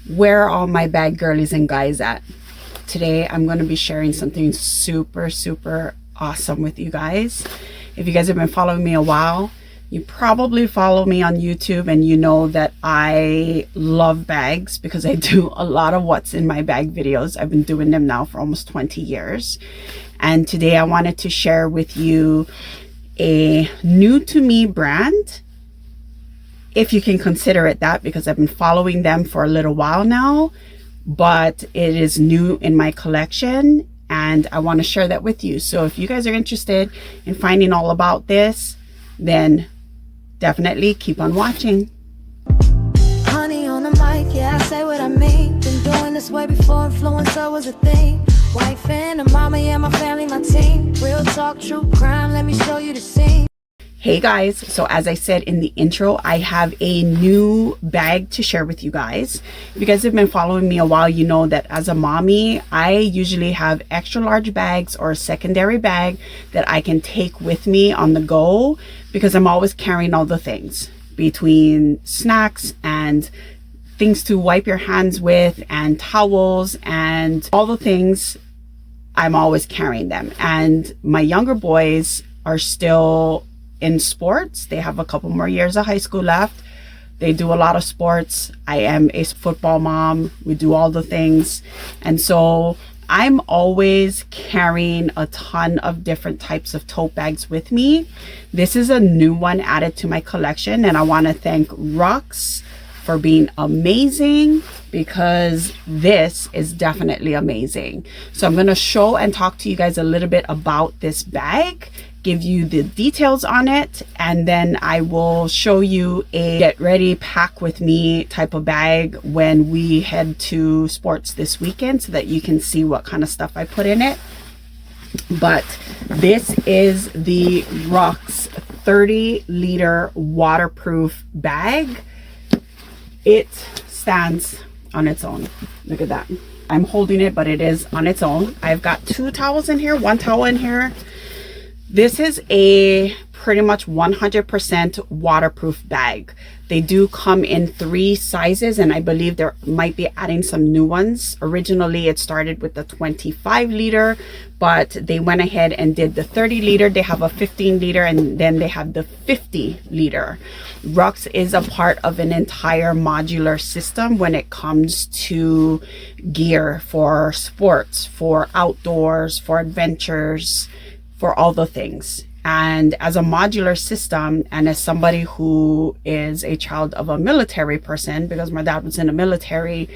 Where are all my bag girlies and guys at? Today I'm going to be sharing something super awesome with you guys. If you guys have been following me a while, you probably follow me on YouTube and you know that I love bags because I do a lot of what's in my bag videos. I've been doing them now for almost 20 years. And today I wanted to share with you a new to me brand, if you can consider it that, because I've been following them for a little while now, but it is new in my collection and I want to share that with you. So if you guys are interested in finding all about this, then definitely keep on watching. Honey on the mic, yeah, I say what I mean. Been doing this way before influencer was a thing. Wife and a mama, yeah, my family, my team. Real talk, true crime, let me show you the scene. Hey guys, so as I said in the intro, I have a new bag to share with you guys. If you guys have been following me a while, you know that as a mommy, I usually have extra large bags or a secondary bag that I can take with me on the go because I'm always carrying all the things between snacks and things to wipe your hands with and towels and all the things. I'm always carrying them. And my younger boys are still in sports. They have a couple more years of high school left. They do a lot of sports. I am a football mom. We do all the things. And so I'm always carrying a ton of different types of tote bags with me. This is a new one added to my collection, and I want to thank RUX for being amazing because this is definitely amazing. So I'm going to show and talk to you guys a little bit about this bag, give you the details on it, and then I will show you a get ready pack with me type of bag when we head to sports this weekend so that you can see what kind of stuff I put in it. But this is the RUX 30-liter waterproof bag. It stands on its own. Look at that. I'm holding it, but it is on its own. I've got two towels in here, one towel in here. This is a pretty much 100% waterproof bag. They do come in 3 sizes, and I believe there might be adding some new ones. Originally, it started with the 25-liter, but they went ahead and did the 30-liter. They have a 15-liter, and then they have the 50-liter. RUX is a part of an entire modular system when it comes to gear for sports, for outdoors, for adventures, for all the things. And as a modular system, and as somebody who is a child of a military person, because my dad was in the military,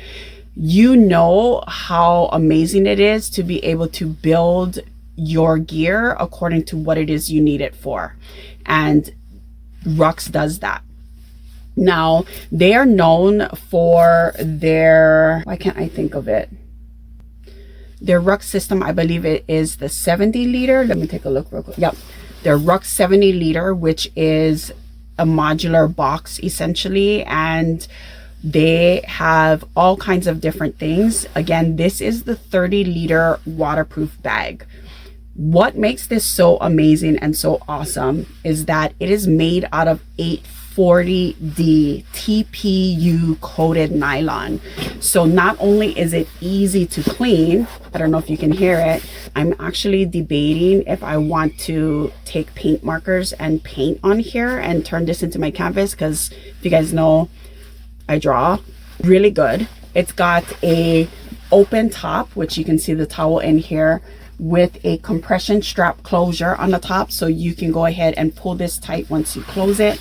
you know how amazing it is to be able to build your gear according to what it is you need it for. And RUX does that. Now, they are known for their, why can't I think of it? Their RUX system, I believe it is the 70-liter. Let me take a look real quick. Yep. Their RUX 70-liter, which is a modular box essentially, and they have all kinds of different things. Again, this is the 30-liter waterproof bag. What makes this so amazing and so awesome is that it is made out of 840D TPU coated nylon. So not only is it easy to clean, I don't know if you can hear it, I'm actually debating if I want to take paint markers and paint on here and turn this into my canvas, because if you guys know, I draw really good. It's got a open top, which you can see the towel in here, with a compression strap closure on the top, so you can go ahead and pull this tight once you close it.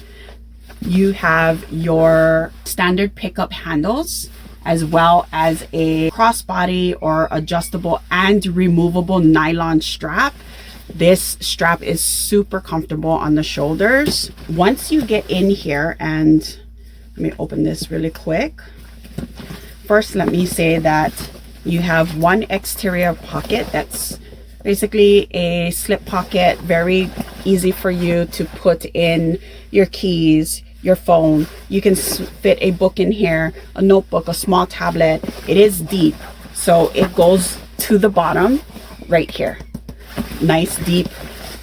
You have your standard pickup handles, as well as a crossbody or adjustable and removable nylon strap. This strap is super comfortable on the shoulders. Once you get in here, and let me open this really quick. First, let me say that you have one exterior pocket that's basically a slip pocket, very easy for you to put in your keys, your phone. You can fit a book in here, a notebook, a small tablet. It is deep, so it goes to the bottom right here. Nice deep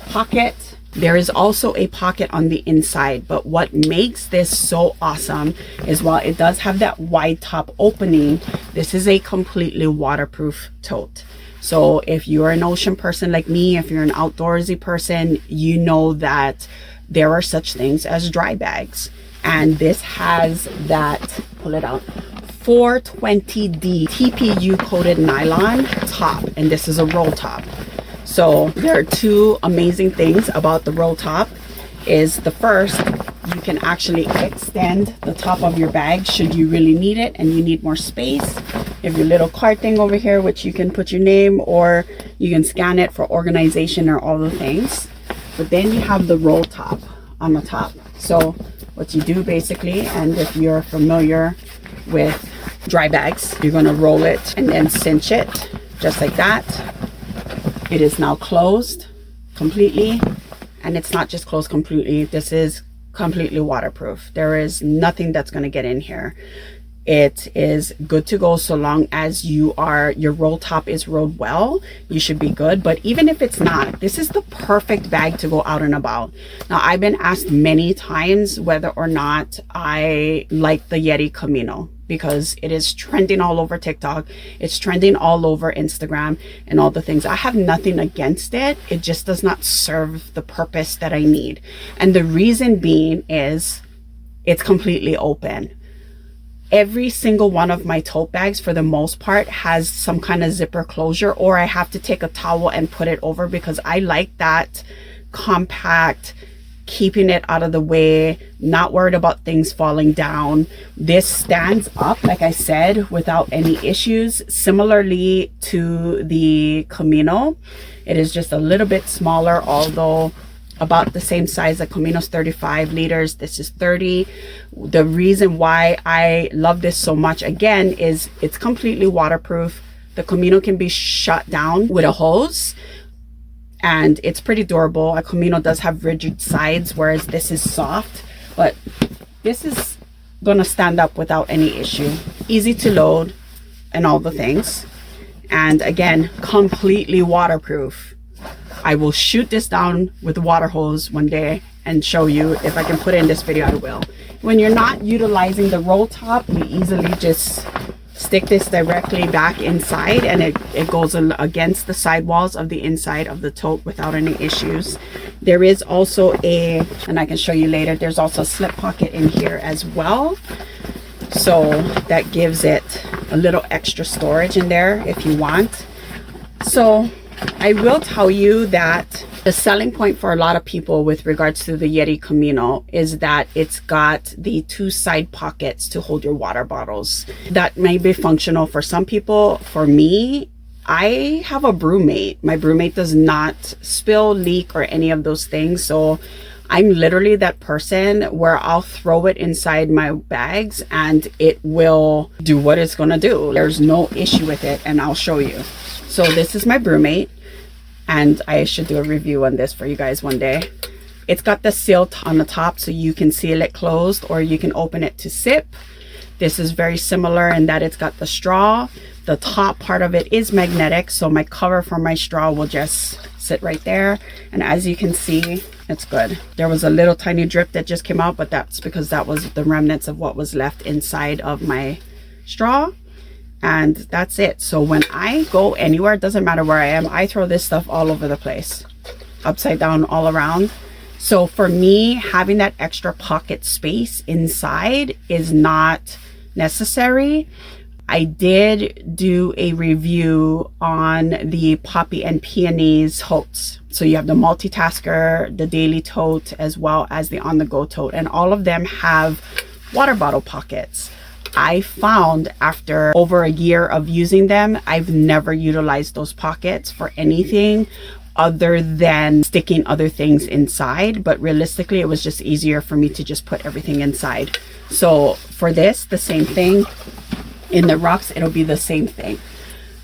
pocket. There is also a pocket on the inside, but what makes this so awesome is while it does have that wide top opening, this is a completely waterproof tote. So if you're an ocean person like me, if you're an outdoorsy person, you know that there are such things as dry bags. And this has that, pull it out, 420D TPU coated nylon top, and this is a roll top. So there are two amazing things about the roll top. Is the first, you can actually extend the top of your bag should you really need it and you need more space. You have your little card thing over here, which you can put your name, or you can scan it for organization or all the things. But then you have the roll top on the top. So what you do basically, and if you're familiar with dry bags, you're going to roll it and then cinch it just like that. It is now closed completely, and it's not just closed completely, this is completely waterproof. There is nothing that's going to get in here. It is good to go so long as your roll top is rolled well, you should be good. But even if it's not, this is the perfect bag to go out and about. Now, I've been asked many times whether or not I like the YETI Camino, because it is trending all over TikTok. It's trending all over Instagram and all the things. I have nothing against it. It just does not serve the purpose that I need. And the reason being is it's completely open. Every single one of my tote bags, for the most part, has some kind of zipper closure, or I have to take a towel and put it over, because I like that compact, keeping it out of the way, not worried about things falling down. This stands up, like I said, without any issues. Similarly to the Camino, it is just a little bit smaller, although about the same size. The Camino's 35 liters, this is 30. The reason why I love this so much, again, is it's completely waterproof. The Camino can be shut down with a hose, and it's pretty durable. A Camino does have rigid sides, whereas this is soft, but this is gonna stand up without any issue. Easy to load and all the things. And again, completely waterproof. I will shoot this down with a water hose one day and show you. If I can put it in this video, I will. When you're not utilizing the roll top, you easily just stick this directly back inside, and it goes against the sidewalls of the inside of the tote without any issues. There is also and I can show you later, there's also a slip pocket in here as well. So that gives it a little extra storage in there if you want. So I will tell you that the selling point for a lot of people with regards to the YETI Camino is that it's got the two side pockets to hold your water bottles. That may be functional for some people. For me, I have a BrewMate. My BrewMate does not spill, leak, or any of those things. So I'm literally that person where I'll throw it inside my bags and it will do what it's gonna do. There's no issue with it, and I'll show you. So this is my BrewMate, and I should do a review on this for you guys one day. It's got the seal on the top, so you can seal it closed, or you can open it to sip. This is very similar in that it's got the straw. The top part of it is magnetic, so my cover for my straw will just sit right there. And as you can see, it's good. There was a little tiny drip that just came out, but that's because that was the remnants of what was left inside of my straw. And that's it. So when I go anywhere, it doesn't matter where I am, I throw this stuff all over the place, upside down, all around. So for me, having that extra pocket space inside is not necessary. I did do a review on the Poppy and Peonies totes. So you have the multitasker, the daily tote, as well as the on-the-go tote, and all of them have water bottle pockets. I found after over a year of using them, I've never utilized those pockets for anything other than sticking other things inside. But realistically, it was just easier for me to just put everything inside. So for this, the same thing. In the RUX, it'll be the same thing.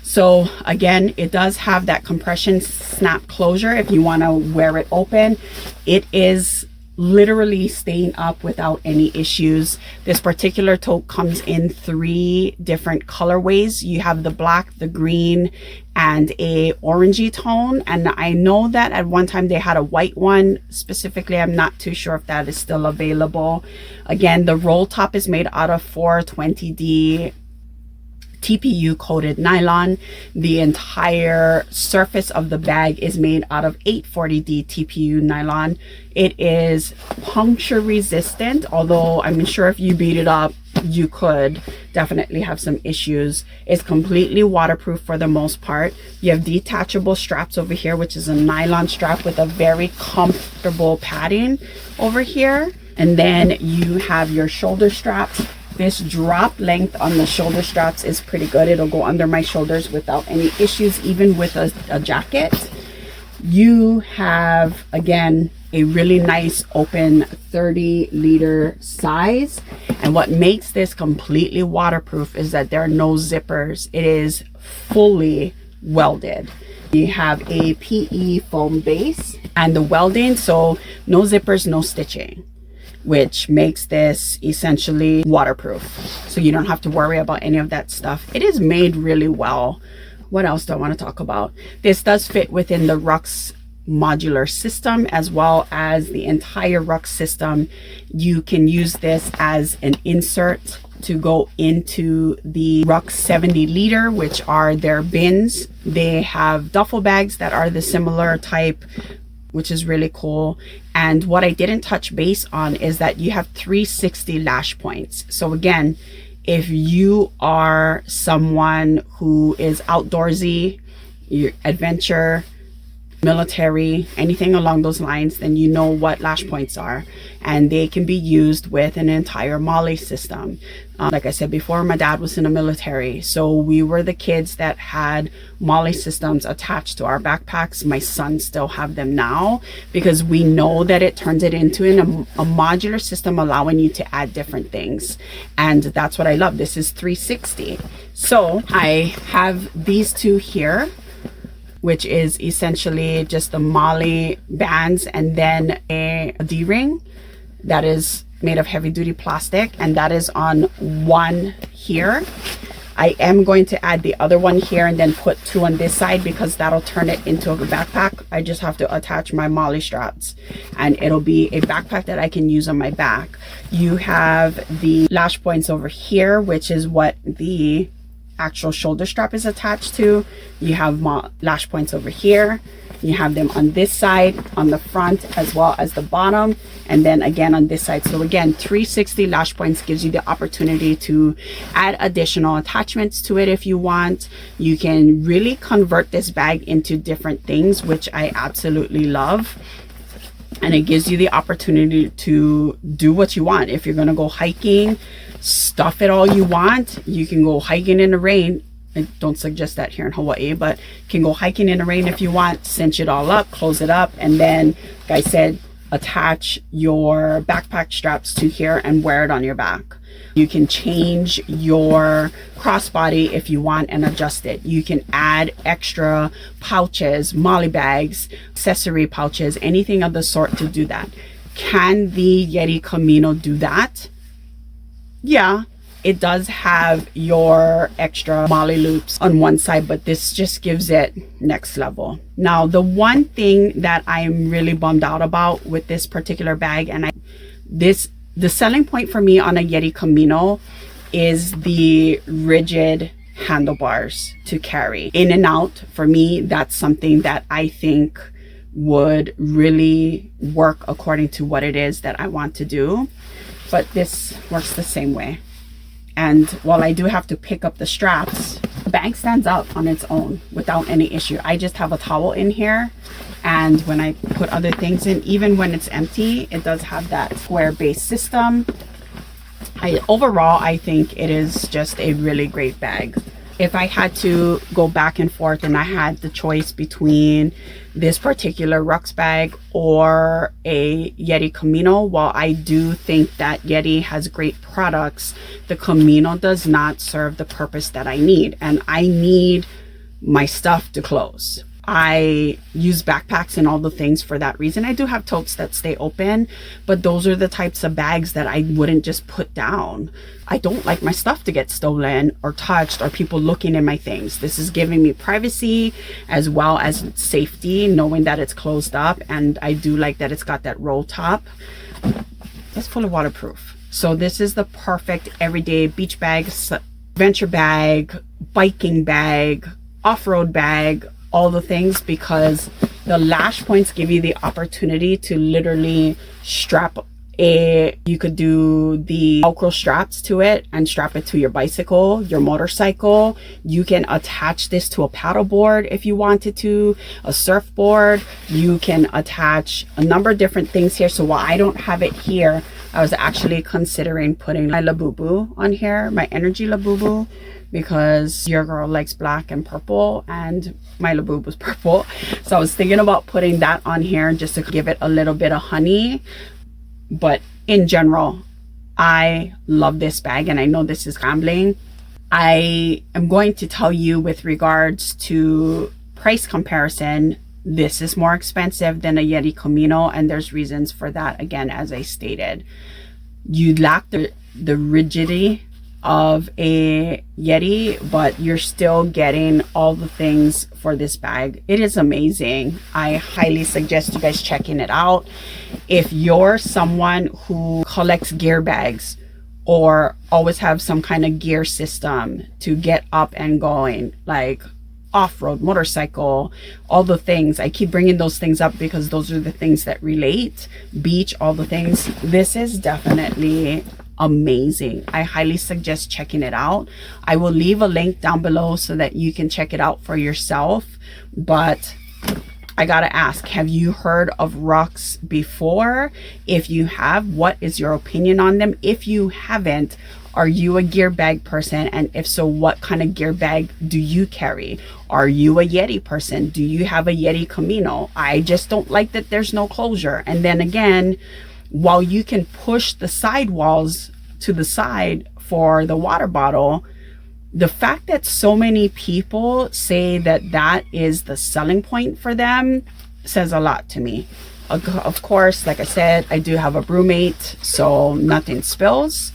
So again, it does have that compression snap closure if you want to wear it open. It is literally staying up without any issues. This particular tote comes in 3 different colorways. You have the black, the green, and a orangey tone. And I know that at one time they had a white one specifically. I'm not too sure if that is still available. Again, the roll top is made out of 420D TPU coated nylon. The entire surface of the bag is made out of 840D TPU nylon. It is puncture resistant, although I'm sure if you beat it up, you could definitely have some issues. It's completely waterproof for the most part. You have detachable straps over here, which is a nylon strap with a very comfortable padding over here. And then you have your shoulder straps. This drop length on the shoulder straps is pretty good. It'll go under my shoulders without any issues, even with a jacket. You have, again, a really nice open 30-liter size. And what makes this completely waterproof is that there are no zippers. It is fully welded. You have a PE foam base and the welding, so no zippers, no stitching, which makes this essentially waterproof. So you don't have to worry about any of that stuff. It is made really well. What else do I want to talk about? This does fit within the RUX modular system, as well as the entire RUX system. You can use this as an insert to go into the RUX 70-liter, which are their bins. They have duffel bags that are the similar type, which is really cool. And what I didn't touch base on is that you have 360 lash points. So again, if you are someone who is outdoorsy, your adventure, military, anything along those lines, then you know what lash points are, and they can be used with an entire MOLLE system. Like I said before, my dad was in the military, so we were the kids that had MOLLE systems attached to our backpacks. My sons still have them now because we know that it turns it into a modular system, allowing you to add different things. And that's what I love. This is 360. So I have these two here, which is essentially just the MOLLE bands and then a D-ring that is made of heavy duty plastic, and that is on one here. I am going to add the other one here and then put 2 on this side because that'll turn it into a backpack. I just have to attach my MOLLE straps and it'll be a backpack that I can use on my back. You have the lash points over here, which is what the actual shoulder strap is attached to. You have lash points over here. You have them on this side, on the front, as well as the bottom, and then again on this side. So again, 360 lash points gives you the opportunity to add additional attachments to it if you want. You can really convert this bag into different things, which I absolutely love. And it gives you the opportunity to do what you want. If you're gonna go hiking, stuff it all you want. You can go hiking in the rain. I don't suggest that here in Hawaii, but can go hiking in the rain if you want, cinch it all up, close it up, and then, like I said, attach your backpack straps to here and wear it on your back. You can change your crossbody if you want and adjust it. You can add extra pouches, MOLLE bags, accessory pouches, anything of the sort to do that. Can the YETI Camino do that? Yeah, it does have your extra MOLLE loops on one side, but this just gives it next level. Now, the one thing that I'm really bummed out about with this particular bag, and the selling point for me on a YETI Camino is the rigid handlebars to carry in and out. For me, that's something that I think would really work according to what it is that I want to do. But this works the same way. And while I do have to pick up the straps, the bag stands up on its own without any issue. I just have a towel in here, and when I put other things in, even when it's empty, it does have that square base system. Overall, I think it is just a really great bag. If I had to go back and forth and I had the choice between this particular RUX bag or a YETI Camino, while I do think that YETI has great products, the Camino does not serve the purpose that I need. And I need my stuff to close. I use backpacks and all the things for that reason. I do have totes that stay open, but those are the types of bags that I wouldn't just put down. I don't like my stuff to get stolen or touched or people looking in my things. This is giving me privacy as well as safety, knowing that it's closed up. And I do like that it's got that roll top. It's fully waterproof. So this is the perfect everyday beach bag, adventure bag, biking bag, off-road bag, all the things, because the lash points give you the opportunity to literally strap you could do the Velcro straps to it and strap it to your bicycle, your motorcycle. You can attach this to a paddleboard if you wanted to, a surfboard. You can attach a number of different things here. So while I don't have it here, I was actually considering putting my Labubu on here, my Energy Labubu, because your girl likes black and purple and my Labubu's purple. So I was thinking about putting that on here just to give it a little bit of honey. But in general, I love this bag, and I know this is rambling. I am going to tell you with regards to price comparison, this is more expensive than a YETI Camino, and there's reasons for that. Again, as I stated, you lack the rigidity of a YETI, but you're still getting all the things for this bag. It is amazing. I highly suggest you guys checking it out. If you're someone who collects gear bags or always have some kind of gear system to get up and going, like off-road, motorcycle, all the things, I keep bringing those things up because those are the things that relate, beach, all the things. This is definitely amazing. I highly suggest checking it out. I will leave a link down below so that you can check it out for yourself. But I gotta ask, have you heard of RUX before? If you have, what is your opinion on them? If you haven't, are you a gear bag person? And if so, what kind of gear bag do you carry? Are you a YETI person? Do you have a YETI Camino? I just don't like that there's no closure. And then again, while you can push the sidewalls to the side for the water bottle, the fact that so many people say that that is the selling point for them says a lot to me. Of course, like I said, I do have a BrewMate, so nothing spills.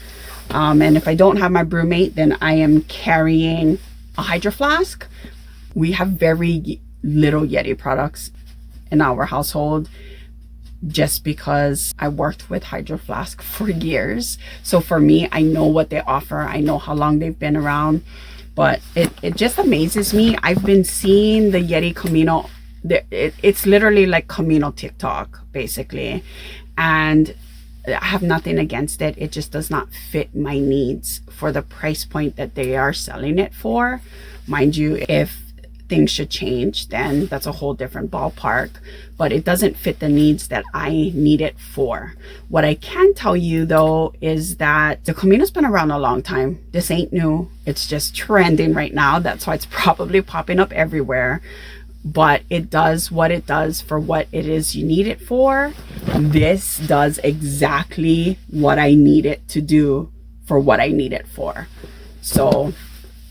And if I don't have my BrewMate, then I am carrying a Hydro Flask. We have very little YETI products in our household, just because I worked with Hydro Flask for years. So for me, I know what they offer. I know how long they've been around, but it just amazes me. I've been seeing the YETI Camino. It's literally like Camino TikTok, basically. And I have nothing against it. It just does not fit my needs for the price point that they are selling it for. Mind you, if things should change, then that's a whole different ballpark, but it doesn't fit the needs that I need it for. What I can tell you though is that the Camino's been around a long time. This ain't new. It's just trending right now. That's why it's probably popping up everywhere, but it does what it does for what it is you need it for. This does exactly what I need it to do for what I need it for. So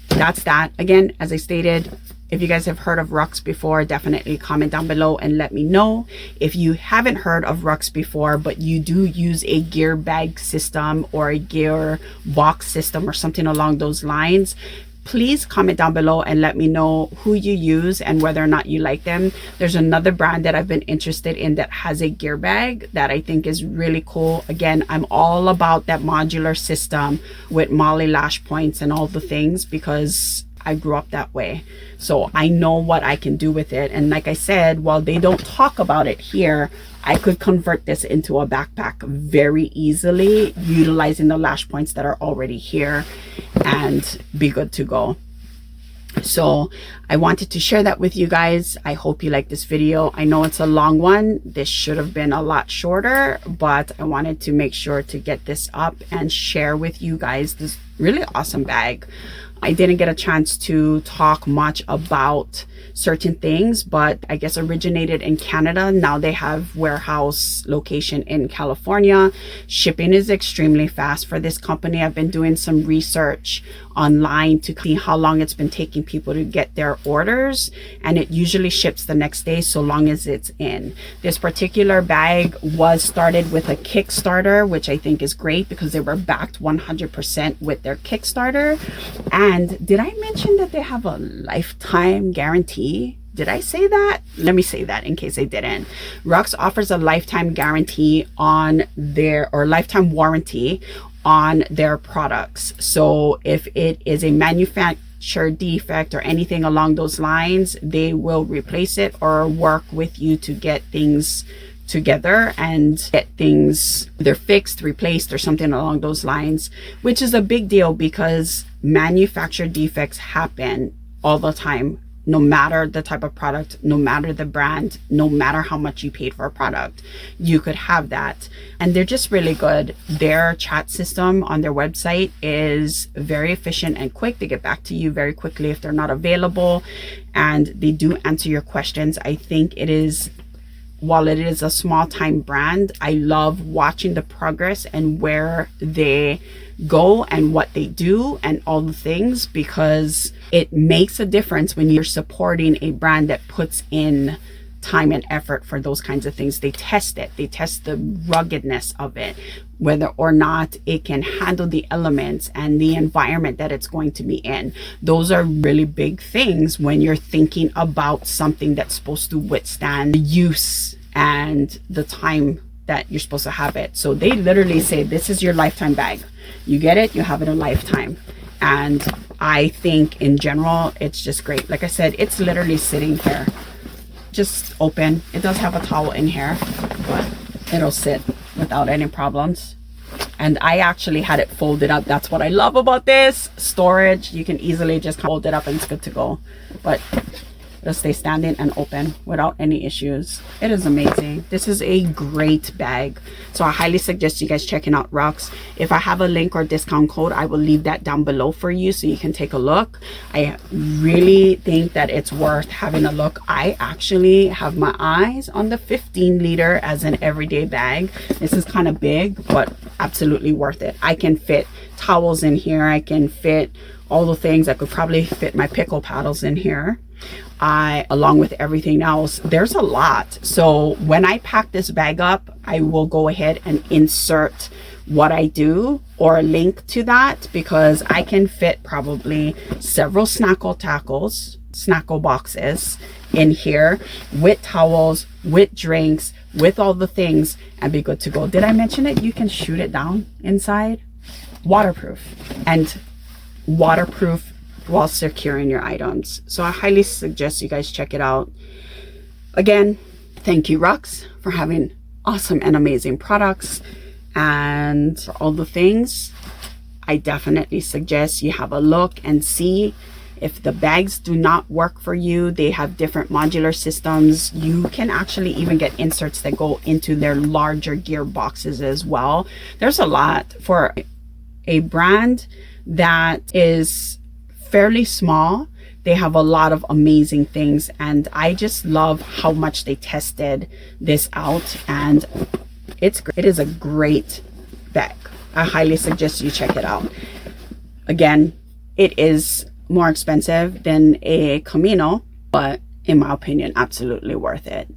that's that. Again, as I stated, if you guys have heard of RUX before, definitely comment down below and let me know. If you haven't heard of RUX before, but you do use a gear bag system or a gear box system or something along those lines, please comment down below and let me know who you use and whether or not you like them. There's another brand that I've been interested in that has a gear bag that I think is really cool. Again, I'm all about that modular system with Molly lash points and all the things, because I grew up that way. So I know what I can do with it. And like I said, while they don't talk about it here, I could convert this into a backpack very easily, utilizing the lash points that are already here, and be good to go. So I wanted to share that with you guys. I hope you like this video. I know it's a long one. This should have been a lot shorter, but I wanted to make sure to get this up and share with you guys really awesome bag. I didn't get a chance to talk much about certain things, but I guess originated in Canada. Now they have warehouse location in California. Shipping is extremely fast for this company. I've been doing some research online to see how long it's been taking people to get their orders, and it usually ships the next day so long as it's in. This particular bag was started with a Kickstarter, which I think is great because they were backed 100% with their Kickstarter. And did I mention that they have a lifetime guarantee? Did I say that? Let me say that in case I didn't. RUX offers a lifetime guarantee on their, or lifetime warranty on their products. So if it is a manufacturer defect or anything along those lines, they will replace it or work with you to get things together and get things either fixed, replaced, or something along those lines, which is a big deal because manufacturer defects happen all the time, no matter the type of product, no matter the brand, no matter how much you paid for a product, you could have that. And they're just really good. Their chat system on their website is very efficient and quick. They get back to you very quickly if they're not available, and they do answer your questions. I think it is, while it is a small time brand, I love watching the progress and where they go and what they do and all the things, because it makes a difference when you're supporting a brand that puts in time and effort for those kinds of things. They test it. They test the ruggedness of it, whether or not it can handle the elements and the environment that it's going to be in. Those are really big things when you're thinking about something that's supposed to withstand use and the time that you're supposed to have it. So they literally say, this is your lifetime bag. You get it, you have it a lifetime. And I think in general, it's just great. Like I said, it's literally sitting here, just open. It does have a towel in here, but it'll sit without any problems. And I actually had it folded up. That's what I love about this storage. You can easily just fold it up and it's good to go. But it'll stay standing and open without any issues. It is amazing. This is a great bag. So I highly suggest you guys checking out RUX. If I have a link or discount code, I will leave that down below for you so you can take a look. I really think that it's worth having a look. I actually have my eyes on the 15 liter as an everyday bag. This is kind of big, but absolutely worth it. I can fit towels in here. I can fit all the things. I could probably fit my pickle paddles in here. Along with everything else, there's a lot. So when I pack this bag up, I will go ahead and insert what I do or a link to that, because I can fit probably several snackle boxes in here with towels, with drinks, with all the things, and be good to go. Did I mention it? You can shoot it down inside. Waterproof, and waterproof while securing your items. So I highly suggest you guys check it out. Again, thank you RUX for having awesome and amazing products, and for all the things. I definitely suggest you have a look and see if the bags do not work for you. They have different modular systems. You can actually even get inserts that go into their larger gear boxes as well. There's a lot for a brand that is fairly small. They have a lot of amazing things, and I just love how much they tested this out, and it is a great bag. I highly suggest you check it out. Again, it is more expensive than a Camino, but in my opinion, absolutely worth it.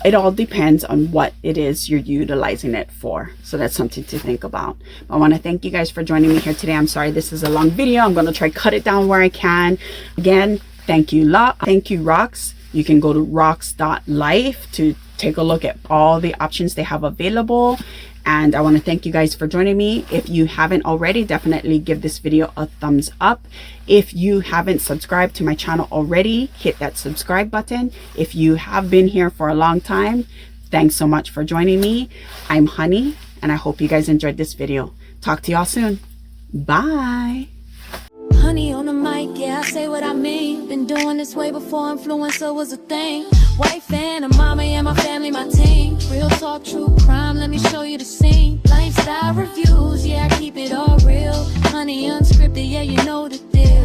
It all depends on what it is you're utilizing it for. So that's something to think about. I want to thank you guys for joining me here today. I'm sorry this is a long video. I'm going to try to cut it down where I can. Again, thank you RUX. You can go to rux.life to take a look at all the options they have available. And I want to thank you guys for joining me. If you haven't already, definitely give this video a thumbs up. If you haven't subscribed to my channel already, hit that subscribe button. If you have been here for a long time, thanks so much for joining me. I'm Honey, and I hope you guys enjoyed this video. Talk to y'all soon. Bye. Honey on the mic, yeah, I say what I mean. Been doing this way before influencer was a thing. Wife and a mama, yeah, my family, my team. Real talk, true crime, let me show you the scene. Lifestyle reviews, yeah, I keep it all real. Honey unscripted. yeah, you know the deal.